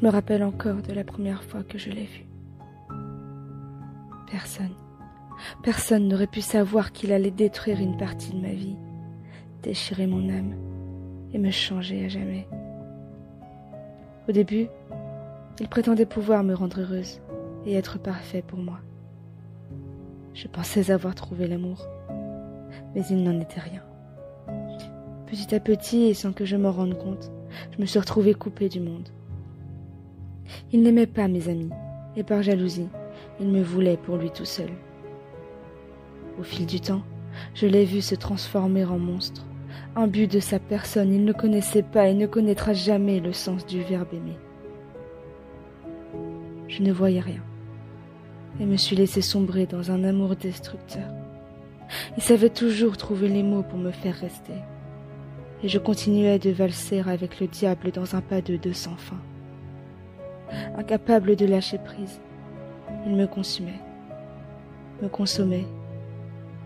Je me rappelle encore de la première fois que je l'ai vu. Personne n'aurait pu savoir qu'il allait détruire une partie de ma vie, déchirer mon âme et me changer à jamais. Au début, il prétendait pouvoir me rendre heureuse et être parfait pour moi. Je pensais avoir trouvé l'amour, mais il n'en était rien. Petit à petit, et sans que je m'en rende compte, je me suis retrouvée coupée du monde. Il n'aimait pas mes amis, et par jalousie, il me voulait pour lui tout seul. Au fil du temps, je l'ai vu se transformer en monstre. Imbu de sa personne, il ne connaissait pas et ne connaîtra jamais le sens du verbe aimer. Je ne voyais rien, et me suis laissée sombrer dans un amour destructeur. Il savait toujours trouver les mots pour me faire rester, et je continuais de valser avec le diable dans un pas de deux sans fin. Incapable de lâcher prise, il me consumait, me consommait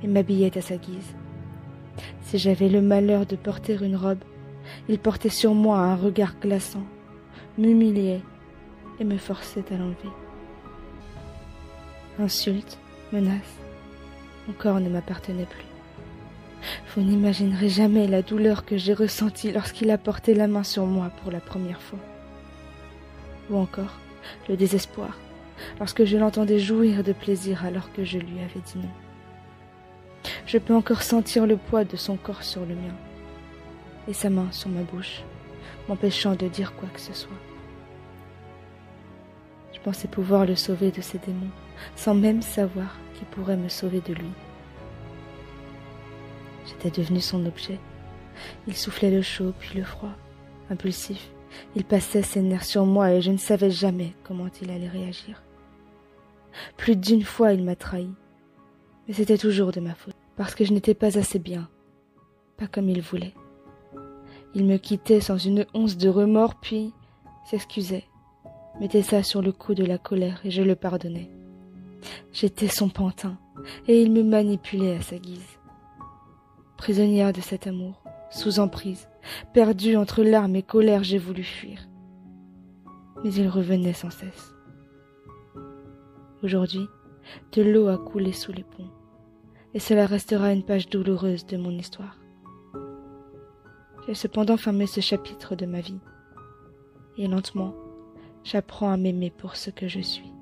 et m'habillait à sa guise. Si j'avais le malheur de porter une robe, il portait sur moi un regard glaçant, m'humiliait et me forçait à l'enlever. Insultes, menaces, mon corps ne m'appartenait plus. Vous n'imaginerez jamais la douleur que j'ai ressentie lorsqu'il a porté la main sur moi pour la première fois. Ou encore, le désespoir, lorsque je l'entendais jouir de plaisir alors que je lui avais dit non. Je peux encore sentir le poids de son corps sur le mien, et sa main sur ma bouche, m'empêchant de dire quoi que ce soit. Je pensais pouvoir le sauver de ses démons, sans même savoir qu'il pourrait me sauver de lui. J'étais devenue son objet. Il soufflait le chaud puis le froid, impulsif. Il passait ses nerfs sur moi et je ne savais jamais comment il allait réagir. Plus d'une fois il m'a trahi, mais c'était toujours de ma faute, parce que je n'étais pas assez bien, pas comme il voulait. Il me quittait sans une once de remords, puis s'excusait, mettait ça sur le coup de la colère et je le pardonnais. J'étais son pantin et il me manipulait à sa guise. Prisonnière de cet amour, sous emprise, perdue entre larmes et colère, j'ai voulu fuir. Mais il revenait sans cesse. Aujourd'hui, de l'eau a coulé sous les ponts, et cela restera une page douloureuse de mon histoire. J'ai cependant fermé ce chapitre de ma vie, et lentement, j'apprends à m'aimer pour ce que je suis.